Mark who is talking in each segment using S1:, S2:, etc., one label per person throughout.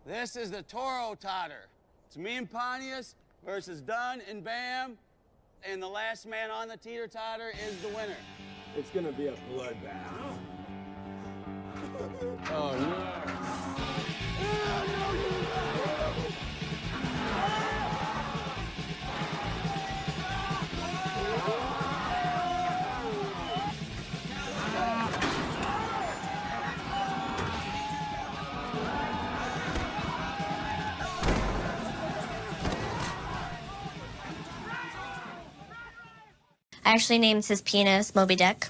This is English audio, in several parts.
S1: This is the Toro Totter. It's me and Pontius versus Dunn and Bam, and the last man on the teeter-totter is the winner.
S2: It's gonna be a bloodbath.
S1: Oh, no.
S3: I actually named his penis Moby Dick.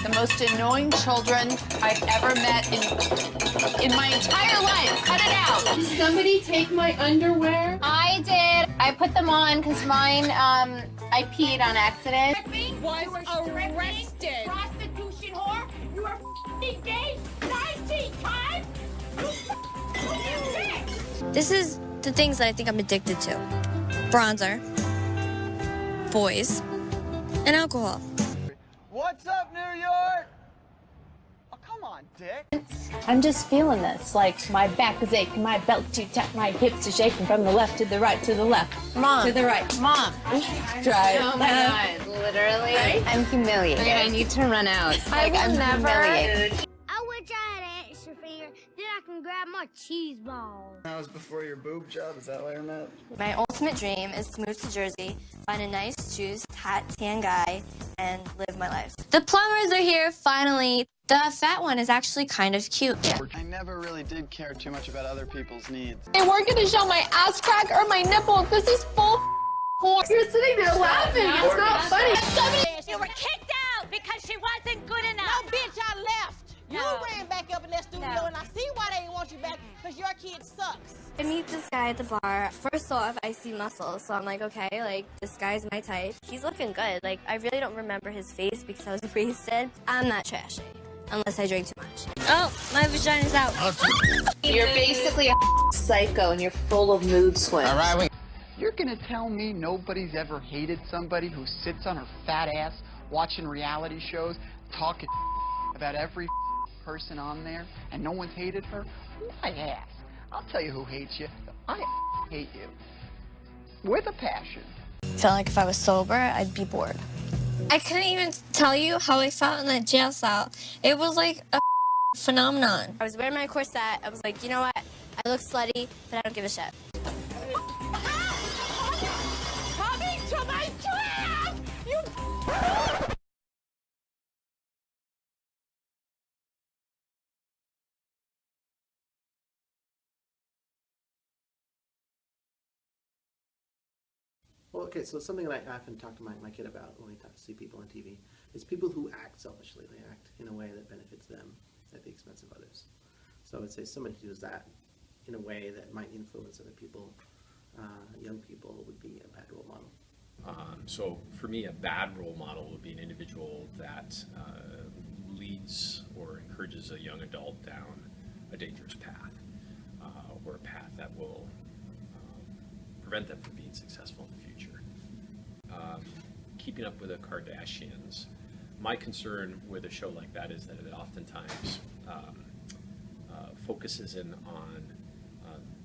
S4: The most annoying children I've ever met in my entire life. Cut it out.
S5: Did somebody take my underwear?
S4: I did. I put them on because mine, I peed on accident.
S5: Was arrested.
S6: Prostitution whore. You are gay 19 times.
S3: This is the things that I think I'm addicted to. Bronzer, boys, and alcohol.
S1: What's up, New York? Oh, come on, Dick.
S4: I'm just feeling this. Like, my back is aching, my belt too tight, my hips are shaking from the left to the right to the left. Mom. To the right. Mom. Try it.
S5: Oh my God.
S4: Literally, I'm humiliated. I need to run out. Like, I'm humiliated.
S6: I wish I had an extra finger, then I can grab my cheese ball.
S7: That was before your boob job, is that what I meant?
S3: My ultimate dream is to move to Jersey, find a nice, juiced, hot, tan guy, and live my life. The plumbers are here, finally. The fat one is actually kind of cute.
S7: I never really did care too much about other people's needs.
S5: They weren't gonna show my ass crack or my nipples. This is full porn. You're sitting there laughing. It's not funny.
S6: You were kicked out because she wasn't good enough.
S8: No, bitch, I left. You ran back up in that studio, and I see why they didn't want you back, because your kid sucks.
S3: I meet this guy at the bar. First off, I see muscles, so I'm like, okay, like, this guy's my type. He's looking good. Like, I really don't remember his face because I was wasted. I'm not trashy, unless I drink too much. Oh, my vagina's out.
S4: You're basically a psycho and you're full of mood swings.
S7: All right, wait. You're gonna tell me nobody's ever hated somebody who sits on her fat ass watching reality shows, talking about every person on there, and no one's hated her? My ass. I'll tell you who hates you. I hate you. With a passion.
S3: Felt like if I was sober, I'd be bored. I couldn't even tell you how I felt in that jail cell. It was like a phenomenon. I was wearing my corset. I was like, you know what? I look slutty, but I don't give a shit.
S8: Coming to my trap! You...
S9: Well, okay, so something that I often talk to my kid about when we see people on TV is people who act selfishly. They act in a way that benefits them at the expense of others. So I would say somebody who does that in a way that might influence other people, young people, would be a bad role model.
S10: So for me, a bad role model would be an individual that leads or encourages a young adult down a dangerous path, or a path that will prevent them from being successful in the future. Keeping up with the Kardashians, my concern with a show like that is that it oftentimes focuses in on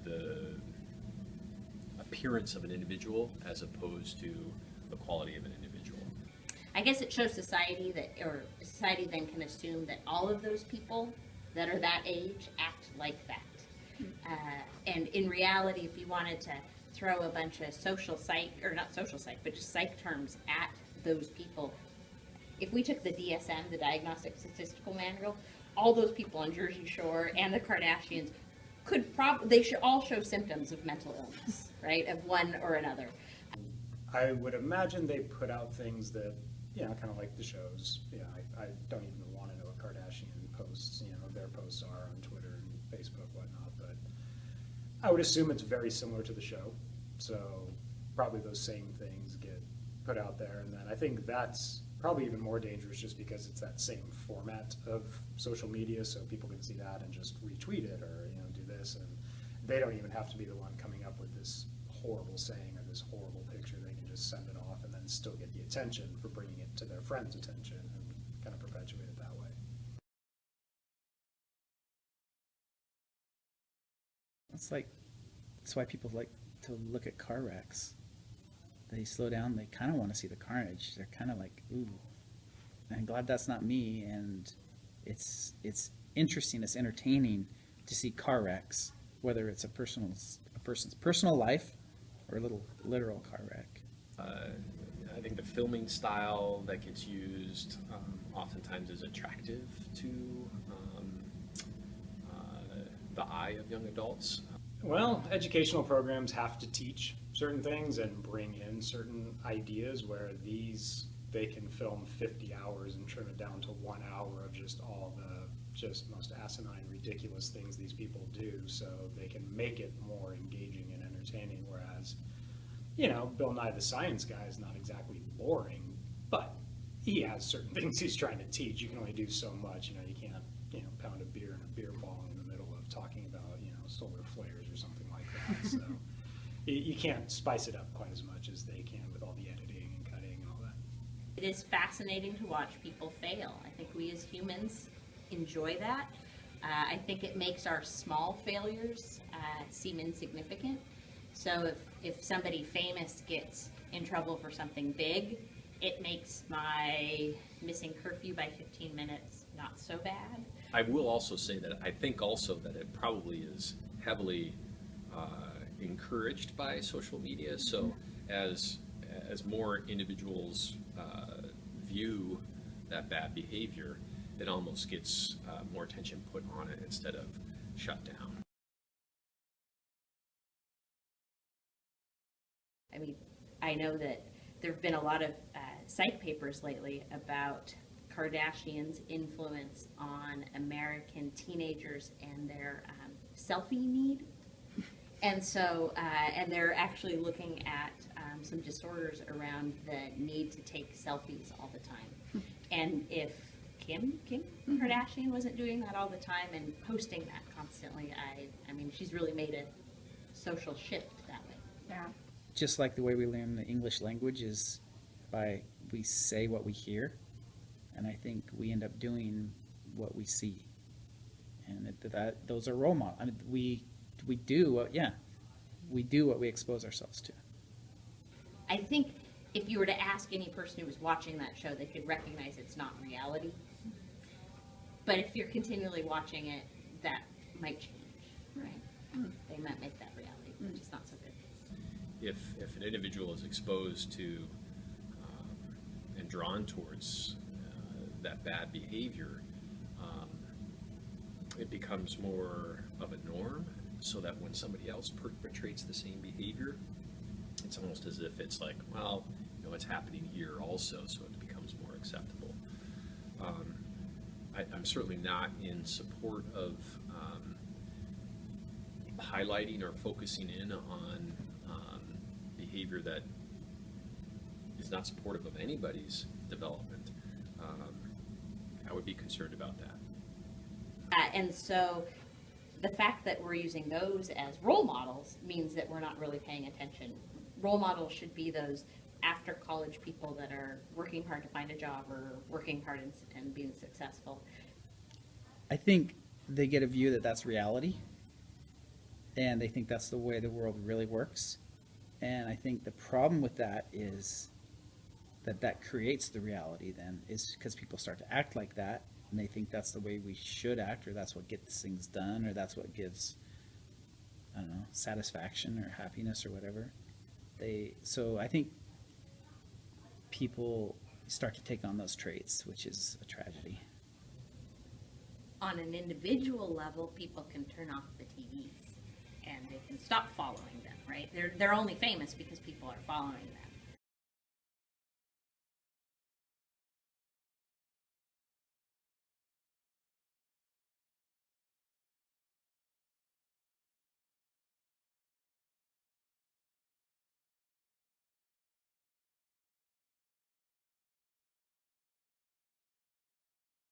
S10: the appearance of an individual as opposed to the quality of an individual.
S11: I guess it shows society that, or society then can assume that all of those people that are that age act like that. And in reality, if you wanted to throw a bunch of social psych, or not social psych, but just psych terms at those people, if we took the DSM, the Diagnostic Statistical Manual, all those people on Jersey Shore and the Kardashians could they should all show symptoms of mental illness, right, of one or another.
S12: I would imagine they put out things that, you know, kind of like the shows. Yeah, I don't even want to know what Kardashian posts, you know, their posts are on Twitter and Facebook, whatnot, but I would assume it's very similar to the show. So probably those same things get put out there, and then I think that's probably even more dangerous just because it's that same format of social media, so people can see that and just retweet it or, you know, do this, and they don't even have to be the one coming up with this horrible saying or this horrible picture. They can just send it off and then still get the attention for bringing it to their friends' attention and kind of perpetuate it that way.
S13: It's like, that's why people like to look at car wrecks. They slow down, they kind of want to see the carnage. They're kind of like, ooh, I'm glad that's not me. And it's interesting, it's entertaining to see car wrecks, whether it's a person's personal life or a little literal car wreck.
S10: I think the filming style that gets used oftentimes is attractive to the eye of young adults.
S12: Well, educational programs have to teach certain things and bring in certain ideas, where they can film 50 hours and trim it down to 1 hour of just all the just most asinine, ridiculous things these people do, so they can make it more engaging and entertaining. Whereas, Bill Nye the Science Guy is not exactly boring, but he has certain things he's trying to teach. You can only do so much. You can't, pound a beer in a beer bong in the middle of talking about, solar flares or something like that. So you can't spice it up quite as much as they can with all the editing and cutting and all that.
S11: It is fascinating to watch people fail. I think we as humans enjoy that. I think it makes our small failures seem insignificant. So if somebody famous gets in trouble for something big, it makes my missing curfew by 15 minutes not so bad.
S10: I will also say that I think also that it probably is heavily encouraged by social media. So as more individuals view that bad behavior, it almost gets more attention put on it instead of shut down.
S11: I mean, I know that there have been a lot of psych papers lately about Kardashians' influence on American teenagers and their selfie need. And so, and they're actually looking at some disorders around the need to take selfies all the time. And if Kim Kardashian wasn't doing that all the time and posting that constantly, I mean, she's really made a social shift that way.
S13: Yeah. Just like the way we learn the English language is we say what we hear, and I think we end up doing what we see, and those are role models. I mean, we do what we expose ourselves to.
S11: I think if you were to ask any person who was watching that show, they could recognize it's not reality. But if you're continually watching it, that might change, right? They might make that reality, which is not so good.
S10: If an individual is exposed to and drawn towards that bad behavior, it becomes more of a norm, so that when somebody else perpetrates the same behavior, it's almost as if it's like, well, it's happening here also, so it becomes more acceptable. I'm certainly not in support of highlighting or focusing in on behavior that is not supportive of anybody's development. I would be concerned about that.
S11: And so the fact that we're using those as role models means that we're not really paying attention. Role models should be those after college people that are working hard to find a job or working hard and being successful.
S13: I think they get a view that that's reality, and they think that's the way the world really works. And I think the problem with that is that creates the reality then, is because people start to act like that, and they think that's the way we should act, or that's what gets things done, or that's what gives, I don't know, satisfaction or happiness or whatever. So I think people start to take on those traits, which is a tragedy.
S11: On an individual level, people can turn off the TVs and they can stop following them, right? They're only famous because people are following them.